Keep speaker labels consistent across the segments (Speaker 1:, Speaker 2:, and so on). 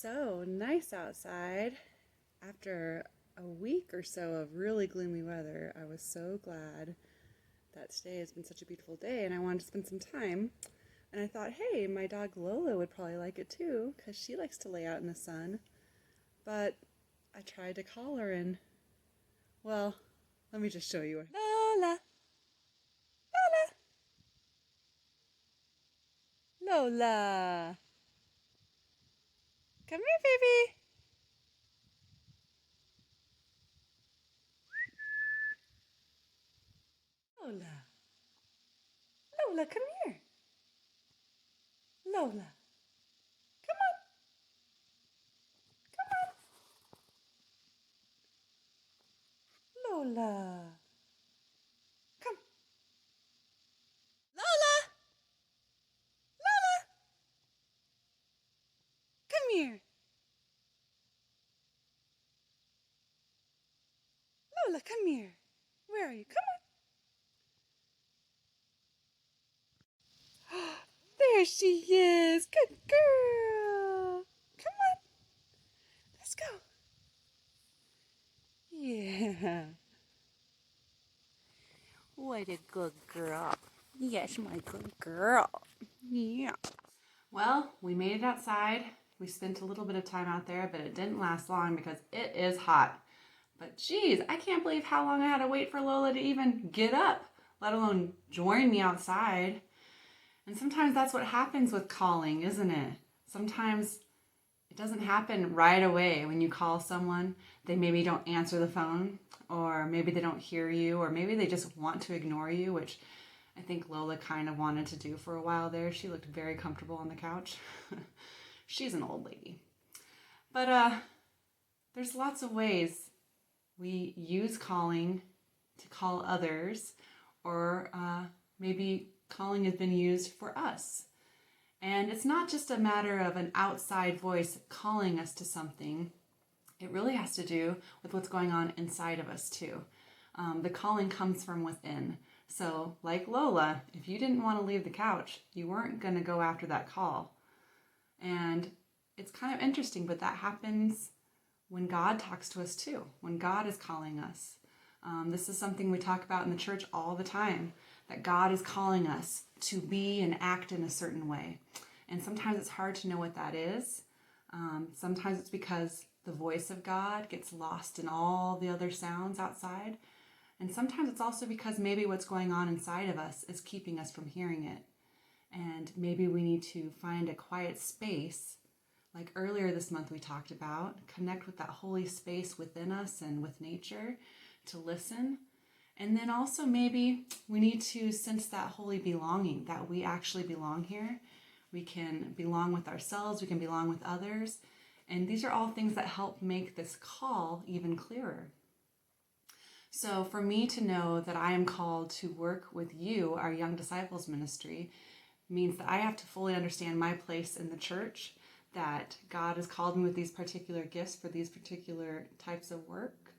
Speaker 1: so nice outside. After a week or so of really gloomy weather, I was so glad that today has been such a beautiful day and I wanted to spend some time. And I thought, hey, my dog Lola would probably like it too because she likes to lay out in the sun. But I tried to call her and, well, let me just show you. Lola! Lola! Lola! Come here, baby! Lola! Lola, come here! Lola! Come on! Come on! Lola! Come! Lola! Lola! Come here! Lola, come here! Where are you? Come on! There she is! Good girl! Come on! Let's go! Yeah! What a good girl. Yes, my good girl. Yeah. Well, we made it outside. We spent a little bit of time out there, but it didn't last long because it is hot. But geez, I can't believe how long I had to wait for Lola to even get up, let alone join me outside. And sometimes that's what happens with calling, isn't it? Sometimes it doesn't happen right away when you call someone. They maybe don't answer the phone, or maybe they don't hear you, or maybe they just want to ignore you, which I think Lola kind of wanted to do for a while there. She looked very comfortable on the couch. She's an old lady. But there's lots of ways we use calling to call others, or maybe calling has been used for us. And it's not just a matter of an outside voice calling us to something. It really has to do with what's going on inside of us too. The calling comes from within. So like Lola, if you didn't want to leave the couch, you weren't going to go after that call. And it's kind of interesting, but that happens when God talks to us too, when God is calling us. This is something we talk about in the church all the time, that God is calling us to be and act in a certain way. And sometimes it's hard to know what that is. Sometimes it's because the voice of God gets lost in all the other sounds outside. And sometimes it's also because maybe what's going on inside of us is keeping us from hearing it. And maybe we need to find a quiet space, like earlier this month we talked about, connect with that holy space within us and with nature to listen. And then also maybe we need to sense that holy belonging, that we actually belong here. We can belong with ourselves, we can belong with others. And these are all things that help make this call even clearer. So for me to know that I am called to work with you, our Young Disciples Ministry, means that I have to fully understand my place in the church, that God has called me with these particular gifts for these particular types of work,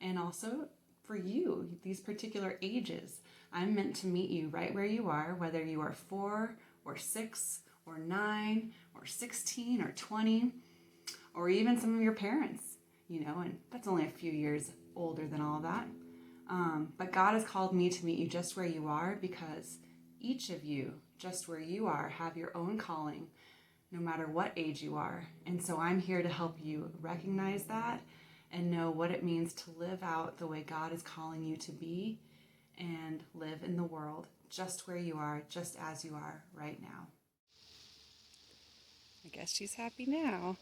Speaker 1: and also for you, these particular ages. I'm meant to meet you right where you are, whether you are 4 or 6 or 9 or 16 or 20, or even some of your parents, and that's only a few years older than all of that. But God has called me to meet you just where you are, because each of you, just where you are, have your own calling, no matter what age you are. And so I'm here to help you recognize that and know what it means to live out the way God is calling you to be and live in the world just where you are, just as you are right now. I guess she's happy now.